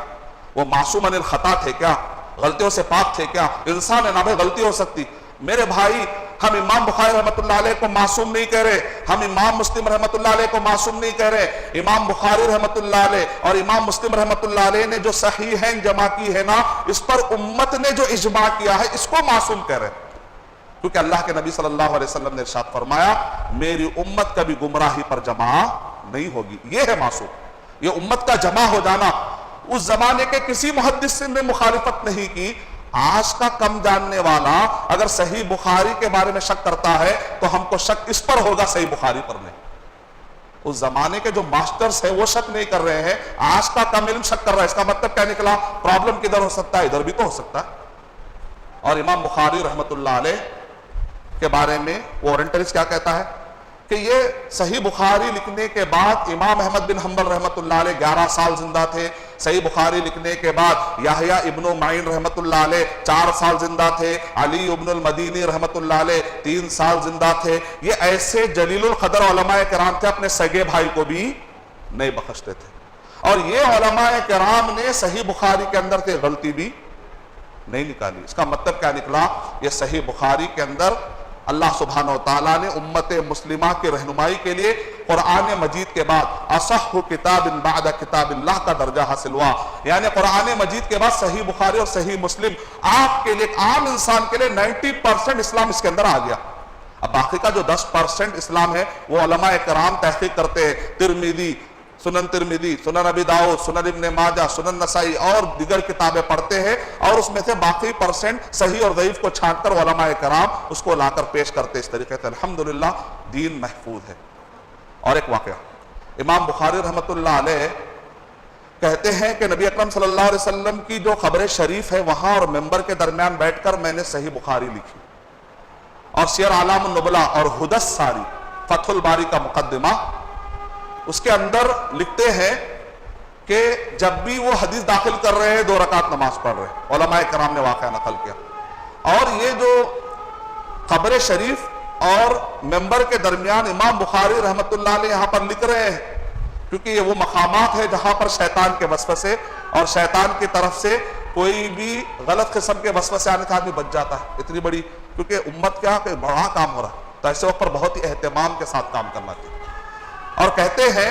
وہ معصوم عن الخطا تھے کیا؟ غلطیوں سے پاک تھے کیا؟ انسان ہے نا بھائی، غلطی ہو سکتی. میرے بھائی، ہم امام بخاری رحمۃ اللہ علیہ کو معصوم نہیں کہہ رہے، ہم امام مسلم رحمۃ اللہ علیہ کو معصوم نہیں کہہ رہے. امام بخاری رحمۃ اللہ علیہ اور امام مسلم رحمۃ اللہ علیہ نے جو صحیحین جمع کی ہے نا، اس پر امت نے جو اجماع کیا ہے، اس کو معصوم کہہ رہے ہیں. کیونکہ اللہ کے نبی صلی اللہ علیہ وسلم نے ارشاد فرمایا، میری امت کبھی گمراہی پر جمع نہیں ہوگی. یہ ہے معصوم. یہ امت کا جمع ہو جانا. اس زمانے کے کسی محدث نے مخالفت نہیں کی. آج کا کم جاننے والا اگر صحیح بخاری کے بارے میں شک کرتا ہے تو ہم کو شک اس پر ہوگا، صحیح بخاری پر نہیں. اس زمانے کے جو ماسٹرز ہیں وہ شک نہیں کر رہے ہیں، آج کا کم علم شک کر رہا ہے. اس کا مطلب کیا نکلا؟ پرابلم کدھر ہو سکتا ہے؟ ادھر بھی تو ہو سکتا ہے. اور امام بخاری رحمۃ اللہ علیہ کے بارے میں وارنٹریز کیا کہتا ہے کہ یہ صحیح بخاری لکھنے کے بعد امام احمد بن حنبل رحمۃ اللہ علیہ 11 سال زندہ تھے. صحیح بخاری لکھنے کے بعد یحییٰ ابن معین رحمۃ اللہ علیہ 4 سال زندہ تھے. علی ابن المدینی رحمۃ اللہ علیہ 3 سال زندہ تھے. یہ ایسے جلیل القدر علماء کرام تھے، اپنے سگے بھائی کو بھی نہیں بخشتے تھے. اور یہ علماء کرام نے صحیح بخاری کے اندر سے غلطی بھی نہیں نکالی. اس کا مطلب کیا نکلا؟ یہ صحیح بخاری کے اندر اللہ سبحانہ وتعالیٰ نے امت مسلمہ کی رہنمائی کے لیے قرآن مجید کے بعد اصح کتاب بعد کتاب اللہ کا درجہ حاصل ہوا. یعنی قرآن مجید کے بعد صحیح بخاری اور صحیح مسلم آپ کے لیے، عام انسان کے لیے 90% اسلام اس کے اندر آ گیا. اب باقی کا جو 10% اسلام ہے وہ علماء کرام تحقیق کرتے ہیں. ترمذی، سنن ترمذی، سنن ابی داؤد، سنن ابن ماجہ، سنن نسائی اور دیگر کتابیں پڑھتے ہیں، اور اس میں سے باقی % صحیح اور ضعیف کو چھانٹ کر علماء کرام اس کو لا کر پیش کرتے. اس طریقے سے الحمدللہ دین محفوظ ہے. اور ایک واقعہ، امام بخاری رحمۃ اللہ علیہ کہتے ہیں کہ نبی اکرم صلی اللہ علیہ وسلم کی جو قبر شریف ہے وہاں اور ممبر کے درمیان بیٹھ کر میں نے صحیح بخاری لکھی. اور سیر اعلام النبلاء اور ہدی الساری، فتح الباری کا مقدمہ، اس کے اندر لکھتے ہیں کہ جب بھی وہ حدیث داخل کر رہے ہیں 2 رکعت نماز پڑھ رہے ہیں. علماء کرام نے واقعہ نقل کیا. اور یہ جو قبر شریف اور ممبر کے درمیان امام بخاری رحمۃ اللہ علیہ یہاں پر لکھ رہے ہیں، کیونکہ یہ وہ مقامات ہے جہاں پر شیطان کے وسوسے اور شیطان کی طرف سے کوئی بھی غلط قسم کے وسوسے آنے کا آدمی بچ جاتا ہے. اتنی بڑی، کیونکہ امت کیا کہ بڑا کام ہو رہا ہے، تو ایسے وقت پر بہت ہی اہتمام کے ساتھ کام کرنا چاہیے. اور کہتے ہیں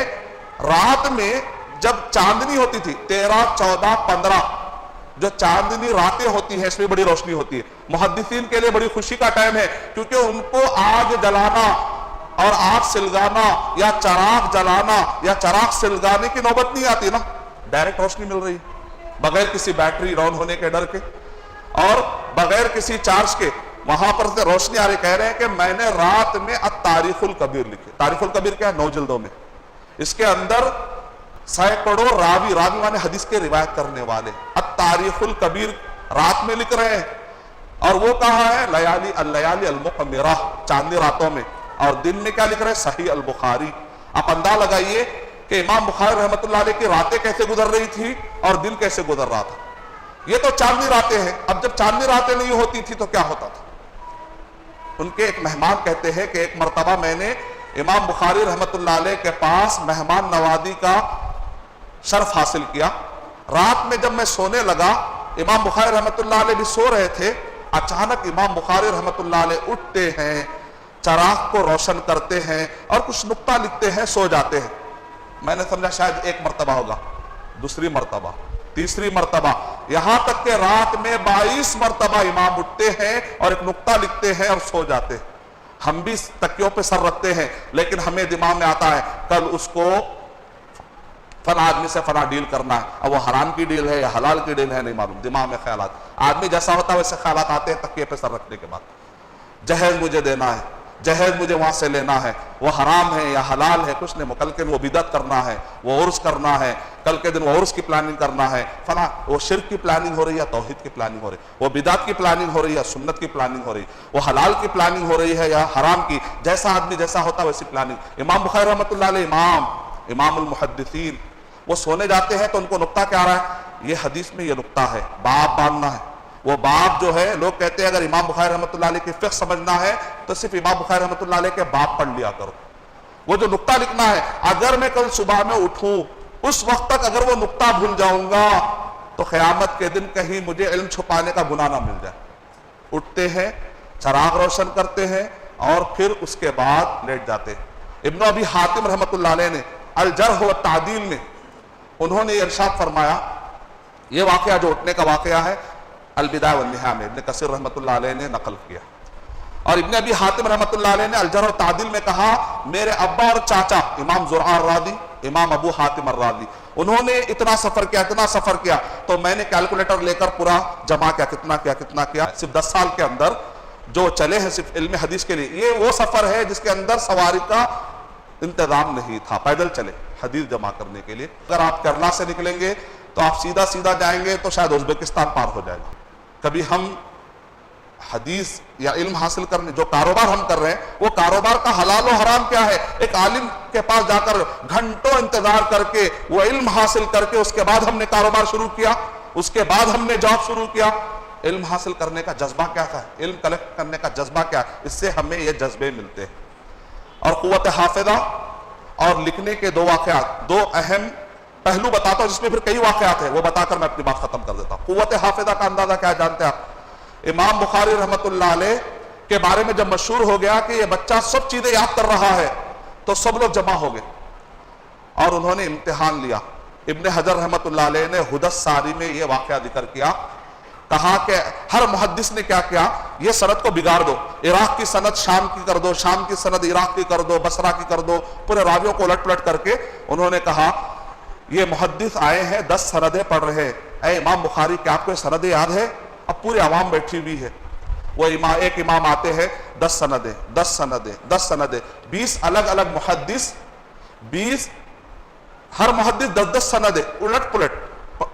رات میں جب چاندنی ہوتی تھی 13، 14، 15 جو چاندنی راتیں ہوتی ہیں، اس میں بڑی روشنی ہوتی ہے. محدثین کے لیے بڑی خوشی کا ٹائم ہے، کیونکہ ان کو آگ جلانا اور آگ سلگانا یا چراغ جلانا یا چراغ سلگانے کی نوبت نہیں آتی نا. ڈائریکٹ روشنی مل رہی بغیر کسی بیٹری ڈاؤن ہونے کے ڈر کے اور بغیر کسی چارج کے. وہاں پر سے روشنی آ رہی. کہہ رہے ہیں کہ میں نے رات میں التاریخ الکبیر لکھی. تاریخ الکبیر کیا ہے؟ 9 جلدوں میں. اس کے اندر سینکڑوں راوی مانے حدیث کے روایت کرنے والے التاریخ الکبیر رات میں لکھ رہے ہیں. اور وہ کہاں ہے؟ اللیالی المقمرہ، چاندنی راتوں میں. اور دن میں کیا لکھ رہے ہیں؟ صحیح البخاری. آپ اندازہ لگائیے کہ امام بخاری رحمۃ اللہ علیہ کی راتیں کیسے گزر رہی تھی اور دن کیسے گزر رہا تھا. یہ تو چاندنی راتیں ہیں. اب جب چاندنی راتیں نہیں ہوتی تھی تو کیا ہوتا تھا؟ ان کے ایک مہمان کہتے ہیں کہ ایک مرتبہ میں نے امام بخاری رحمۃ اللہ علیہ کے پاس مہمان نوازی کا شرف حاصل کیا. رات میں جب میں سونے لگا، امام بخاری رحمۃ اللہ علیہ بھی سو رہے تھے. اچانک امام بخاری رحمۃ اللہ علیہ اٹھتے ہیں، چراغ کو روشن کرتے ہیں اور کچھ نقطہ لکھتے ہیں، سو جاتے ہیں. میں نے سمجھا شاید ایک مرتبہ ہوگا، دوسری مرتبہ، تیسری مرتبہ، یہاں تک کہ رات میں 22 مرتبہ امام اٹھتے ہیں اور ایک نقطہ لکھتے ہیں اور سو جاتے ہیں. ہم بھی تکیوں پہ سر رکھتے ہیں، لیکن ہمیں دماغ میں آتا ہے کل اس کو فلاں آدمی سے فلاں ڈیل کرنا ہے. اب وہ حرام کی ڈیل ہے یا حلال کی ڈیل ہے نہیں معلوم. دماغ میں خیالات، آدمی جیسا ہوتا ہے ویسے خیالات آتے ہیں تکیے پہ سر رکھنے کے بعد. جہیز مجھے دینا ہے، جہیز مجھے وہاں سے لینا ہے، وہ حرام ہے یا حلال ہے کچھ نہیں. کل کے دن وہ بدعت کرنا ہے، وہ عرس کرنا ہے، کل کے دن وہ عرس کی پلاننگ کرنا ہے، فلاں وہ شرک کی پلاننگ ہو رہی ہے، توحید کی پلاننگ ہو رہی ہے، وہ بدعت کی پلاننگ ہو رہی ہے، سنت کی پلاننگ ہو رہی ہے، وہ حلال کی پلاننگ ہو رہی ہے یا حرام کی. جیسا آدمی جیسا ہوتا ہے ویسی پلاننگ. امام بخاری رحمۃ اللہ علیہ امام المحدثین، وہ سونے جاتے ہیں تو ان کو نقطہ کیا آ رہا ہے؟ یہ حدیث میں یہ نقطہ ہے، باب باندھنا ہے. وہ باب جو ہے، لوگ کہتے ہیں اگر امام بخاری رحمۃ اللہ علیہ کی فقہ سمجھنا ہے تو صرف امام بخاری رحمۃ اللہ علیہ کے باب پڑھ لیا کرو. وہ جو نقطہ لکھنا ہے، اگر میں کل صبح میں اٹھوں اس وقت تک اگر وہ نقطہ بھول جاؤں گا تو قیامت کے دن کہیں مجھے علم چھپانے کا گناہ نہ مل جائے. اٹھتے ہیں, چراغ روشن کرتے ہیں اور پھر اس کے بعد لیٹ جاتے ہیں. ابن ابی حاتم رحمۃ اللہ علیہ نے الجرح والتعدیل میں انہوں نے ارشاد فرمایا, یہ واقعہ جو اٹھنے کا واقعہ ہے البدایہ والنہایہ میں ابن کثیر رحمۃ اللہ علیہ نے نقل کیا. اور ابن ابی حاتم رحمۃ اللہ علیہ نے الجرح والتعدیل میں کہا, میرے ابا اور چاچا امام زرع الرازی, امام ابو حاتم الرازی, انہوں نے اتنا سفر کیا تو میں نے کیلکولیٹر لے کر پورا جمع کیا, کتنا کیا صرف 10 سال کے اندر جو چلے ہیں صرف علم حدیث کے لیے. یہ وہ سفر ہے جس کے اندر سواری کا انتظام نہیں تھا, پیدل چلے حدیث جمع کرنے کے لیے. اگر آپ کرلا سے نکلیں گے تو آپ سیدھا جائیں گے تو شاید ازبکستان پار ہو جائے گا. کبھی ہم حدیث یا علم حاصل کرنے, جو کاروبار ہم کر رہے ہیں وہ کاروبار کا حلال و حرام کیا ہے, ایک عالم کے پاس جا کر گھنٹوں انتظار کر کے وہ علم حاصل کر کے اس کے بعد ہم نے کاروبار شروع کیا, اس کے بعد ہم نے جاب شروع کیا. علم حاصل کرنے کا جذبہ کیا ہے, علم کلیکٹ کرنے کا جذبہ کیا ہے, اس سے ہمیں یہ جذبے ملتے ہیں. اور قوت حافظہ اور لکھنے کے 2 واقعات, 2 اہم پہلو بتاتا ہوں جس میں پھر کئی واقعات ہیں, وہ بتا کر میں اپنی بات ختم کر دیتا ہوں. قوت حافظہ کا اندازہ کیا جانتے ہیں آپ؟ امام بخاری رحمۃ اللہ علیہ کے بارے میں جب مشہور ہو گیا کہ یہ بچہ سب چیزیں یاد کر رہا ہے تو سب لوگ جمع ہو گئے اور انہوں نے امتحان لیا. ابن حجر رحمۃ اللہ علیہ نے حدث ساری میں یہ واقعہ ذکر کیا, کہا کہ ہر محدث نے کیا کیا, یہ سند کو بگاڑ دو, عراق کی سند شام کی کر دو, شام کی سند عراق کی کر دو, بصرہ کی کر دو, پورے راویوں کو الٹ پلٹ کر کے انہوں نے کہا یہ محدث آئے ہیں 10 سندیں پڑھ رہے ہیں, اے امام بخاری کیا آپ کو یہ سندیں یاد ہے؟ اب پوری عوام بیٹھی ہوئی ہے, وہ ایک امام آتے ہیں 10 سندیں 20 الگ الگ محدث, 20 ہر محدث 10 سندیں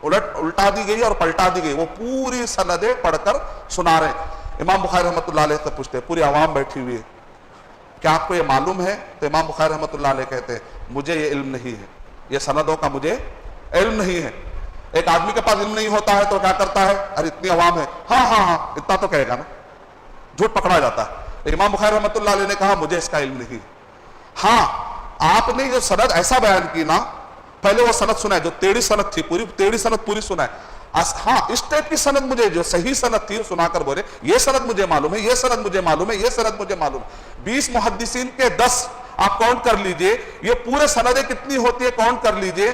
الٹا دی گئی اور پلٹا دی گئی, وہ پوری سندیں پڑھ کر سنا رہے ہیں. امام بخاری رحمۃ اللہ علیہ سے پوچھتے ہیں, پوری عوام بیٹھی ہوئی ہے, کیا آپ کو یہ معلوم ہے؟ تو امام بخاری رحمۃ اللہ علیہ کہتے ہیں مجھے یہ علم نہیں ہے, یہ سندوں کا مجھے علم نہیں ہے. ایک آدمی کے پاس علم نہیں ہوتا ہے تو کیا کرتا ہے, ارے اتنی عوام ہے, ہاں اتنا تو کہے گا نا, جھوٹ پکڑا جاتا ہے. امام بخاری رحمۃ اللہ علیہ نے کہا مجھے اس کا علم نہیں. ہاں آپ نے جو سند ایسا بیان کی نا, پہلے وہ سند سنا ہے جو ٹیڑھی سند تھی, ٹیڑھی سند پوری سنا ہے. ہاں اس ٹائپ کی سند مجھے جو صحیح سند تھی سنا کر بولے یہ سند مجھے معلوم ہے, یہ سند مجھے معلوم ہے, یہ سند مجھے معلوم ہے. 20 محدثین کے 10 آپ کاؤنٹ کر لیجئے, یہ پورے سندیں کتنی ہوتی ہے کاؤنٹ کر لیجئے.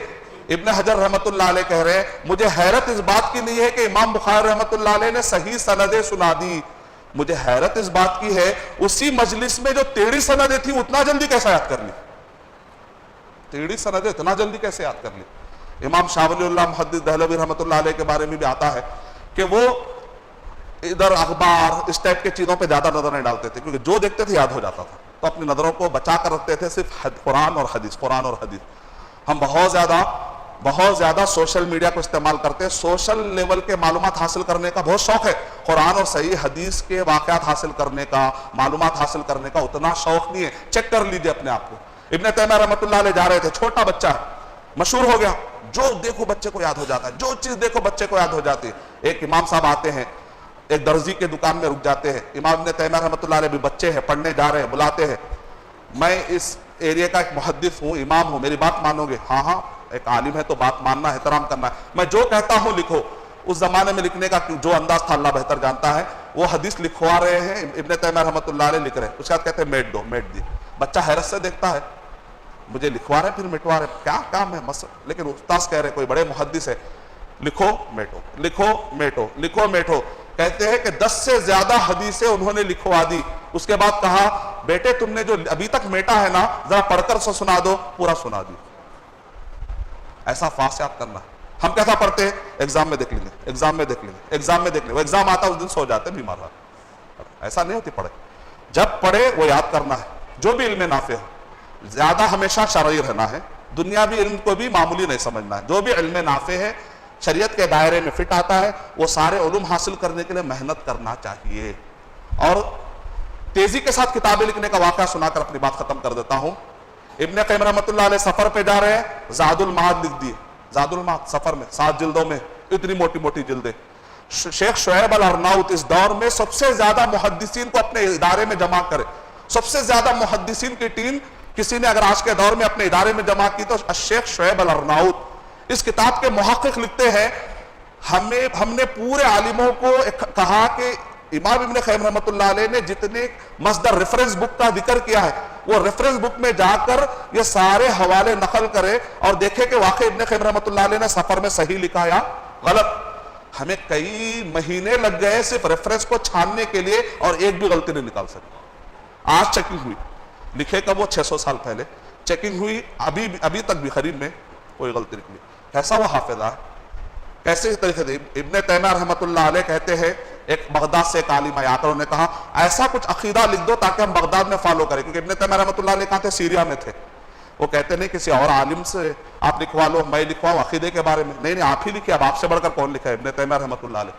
ابن حجر رحمۃ اللہ علیہ کہہ رہے ہیں مجھے حیرت اس بات کی نہیں ہے کہ امام بخاری رحمۃ اللہ علیہ نے صحیح سندیں سنا دی, مجھے حیرت اس بات کی ہے اسی مجلس میں جو ٹیڑھی سندیں تھیں اتنا جلدی کیسے یاد کر لی, ٹیڑھی سندیں اتنا جلدی کیسے یاد کر لی. امام شاہ ولی اللہ محدث دہلوی رحمۃ اللہ علیہ کے بارے میں بھی آتا ہے کہ وہ ادھر اخبار اس ٹائپ کے چیزوں پہ زیادہ نظر نہیں ڈالتے تھے, کیونکہ جو دیکھتے تھے یاد ہو جاتا تھا, تو اپنی نظروں کو بچا کر رکھتے تھے صرف قرآن اور حدیث. ہم بہت زیادہ سوشل میڈیا کو استعمال کرتے ہیں, سوشل لیول کے معلومات حاصل کرنے کا بہت شوق ہے, قرآن اور صحیح حدیث کے واقعات حاصل کرنے کا, معلومات حاصل کرنے کا اتنا شوق نہیں ہے. چیک کر لیجئے اپنے آپ کو. ابن تیمیہ رحمۃ اللہ علیہ جا رہے تھے, چھوٹا بچہ ہے, مشہور ہو گیا, جو دیکھو بچے کو یاد ہو جاتا ہے, جو چیز دیکھو بچے کو یاد ہو جاتی ہے. ایک امام صاحب آتے ہیں, ایک درزی کے دکان میں رک جاتے ہیں, امام ابن تیمیہ رحمۃ اللہ علیہ بھی بچے ہیں, پڑھنے جا رہے ہیں, بلاتے ہیں, میں اس ایریا کا ایک محدث ہوں, امام ہوں, میری بات مانو گے؟ ہاں ایک عالم ہے تو بات ماننا ہے, احترام کرنا ہے, میں جو کہتا ہوں لکھو. اس زمانے میں لکھنے کا جو انداز تھا اللہ بہتر جانتا ہے, وہ حدیث لکھوا رہے ہیں, ابن تیمیہ رحمۃ اللہ علیہ لکھ رہے ہیں, اس کے بعد کہتے ہیں میٹ دی. بچہ حیرت سے دیکھتا ہے, مجھے لکھوا رہے پھر مٹوا رہے, کیا کام ہے لیکن استاذ کہہ رہے کوئی بڑے محدث ہے, لکھو میٹو. کہتے ہیں کہ 10 سے زیادہ حدیثیں انہوں نے لکھوا دی. اس کے بعد کہا بیٹے تم نے جو ابھی تک میٹا ہے نا ذرا پڑھ کر سنا دو, پورا سنا دی. ایسا فاسٹ یاد کرنا. ہم کیسا پڑھتے ہیں, ایگزام میں دیکھ لیں گے, وہ ایگزام آتا اس دن سو جاتے بیمار. ایسا نہیں ہوتی, پڑھے جب پڑھے وہ یاد کرنا ہے. جو بھی علم نافع ہو, زیادہ ہمیشہ شرعی رہنا ہے, دنیاوی علم کو بھی معمولی نہیں سمجھنا ہے. جو بھی علم نافع ہے, شریعت کے دائرے میں فٹ آتا ہے, وہ سارے علوم حاصل کرنے کے لیے محنت کرنا چاہیے. اور تیزی کے ساتھ کتابیں لکھنے کا واقعہ سنا کر اپنی بات ختم کر دیتا ہوں. ابن قیم رحمۃ اللہ علیہ سفر پہ جا رہے ہیں, زاد المعاد لکھ دیے. زاد المعاد سفر میں 7 جلدوں میں, اتنی موٹی جلدیں. شیخ شعیب الارناؤت اس دور میں سب سے زیادہ محدثین کو اپنے ادارے میں جمع کرے. سب سے زیادہ محدثین کی ٹیم کسی نے اگر آج کے دور میں اپنے ادارے میں جمع کی تو شیخ شعیب الارناؤت. اس کتاب کے محقق لکھتے ہیں ہم نے پورے عالموں کو کہا کہ امام ابن قیم رحمۃ اللہ علیہ نے جتنے مصدر ریفرنس بک کا ذکر کیا ہے وہ ریفرنس بک میں جا کر یہ سارے حوالے نقل کرے اور دیکھے کہ واقعی ابن قیم رحمۃ اللہ علیہ نے سفر میں صحیح لکھا یا غلط. ہمیں کئی مہینے لگ گئے صرف ریفرنس کو چھاننے کے لیے اور ایک بھی غلطی نہیں نکال سکے. آج چیکنگ ہوئی, لکھے کب وہ 600 سال پہلے چیکنگ ہوئی, ابھی تک بھی قریب میں کوئی غلطی نکلی. کیسا وہ حافظہ ہے, کیسے طریقے سے. ابن تیمیہ رحمۃ اللہ علیہ کہتے ہیں, ایک بغداد سے ایک عالم آیا کر انہوں نے کہا ایسا کچھ عقیدہ لکھ دو تاکہ ہم بغداد میں فالو کریں, کیونکہ ابن تیمیہ رحمۃ اللہ علیہ کہاں تھے, سیریا میں تھے. وہ کہتے نہیں کسی اور عالم سے آپ لکھوا لو, میں لکھواؤں عقیدے کے بارے میں, نہیں آپ ہی لکھے, اب آپ سے بڑھ کر کون لکھا ہے, ابن تیمیہ رحمۃ اللہ علیہ.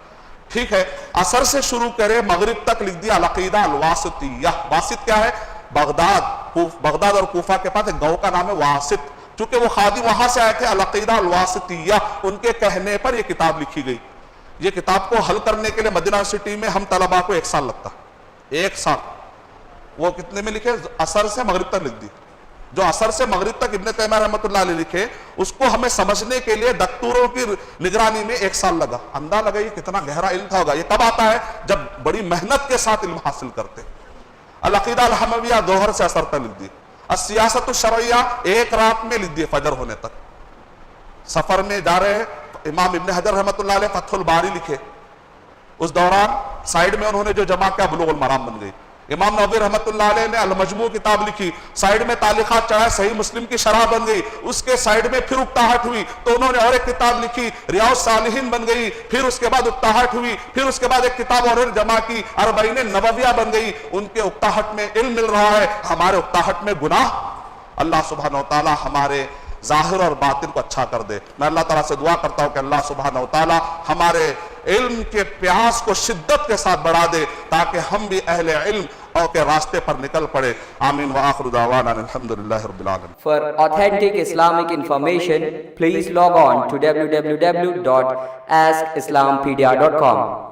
ٹھیک ہے, اثر سے شروع کرے مغرب تک لکھ دیا العقیدہ الواسطیہ. واسط کیا ہے, بغداد اور کوفہ کے پاس ایک گاؤں کا نام ہے واسط, چونکہ وہ خادم وہاں سے آئے تھے. العقیدہ الواسطیہ, ان کے کہنے پر یہ کتاب لکھی گئی. یہ کتاب کو حل کرنے کے لیے مدینہ یونیورسٹی میں ہم طلباء کو 1 سال لگتا, 1 سال. وہ کتنے میں لکھے, اثر سے مغرب تک لکھ دی. جو اثر سے مغرب تک ابن تیمیہ رحمۃ اللہ علیہ لکھے, اس کو ہمیں سمجھنے کے لیے دکتوروں کی نگرانی میں 1 سال لگا. اندازہ لگائیے کتنا گہرا علم تھا ہوگا. یہ کب آتا ہے, جب بڑی محنت کے ساتھ علم حاصل کرتے. العقیدہ الحمویہ ظہر سے اثر تک لکھ دی. السیاست الشرعیہ 1 رات میں لکھ دیے فجر ہونے تک. سفر میں جا رہے امام ابن حجر رحمۃ اللہ علیہ فتح الباری لکھے, اس دوران سائیڈ میں انہوں نے جو جمع کیا بلوغ المرام بن گئی. امام نووی رحمۃ اللہ علیہ نے المجموع کتاب لکھی, سائیڈ میں تعلیقات چڑھائے, صحیح مسلم کی شرح بن گئی. اس کے سائیڈ میں پھر اکتاہٹ ہوئی تو انہوں نے اور ایک کتاب لکھی, ریاض الصالحین بن گئی. پھر اس کے بعد اکتاہٹ ہوئی, پھر اس کے بعد ایک کتاب اور جمع کی, اربعین نوویہ بن گئی. ان کے اکتاہٹ میں علم مل رہا ہے, ہمارے اکتاہٹ میں گناہ. اللہ سبحانہ و تعالی ہمارے ظاہر اور باطن کو اچھا کر دے. میں اللہ تعالیٰ سے دعا کرتا ہوں کہ اللہ سبحانہ و تعالی ہمارے علم کے پیاس کو شدت کے ساتھ بڑھا دے تاکہ ہم بھی اہل علم اور کے راستے پر نکل پڑے. آمین وآخر دعوانا الحمدللہ رب العالمین. For authentic Islamic information, please log on to www.askislampedia.com.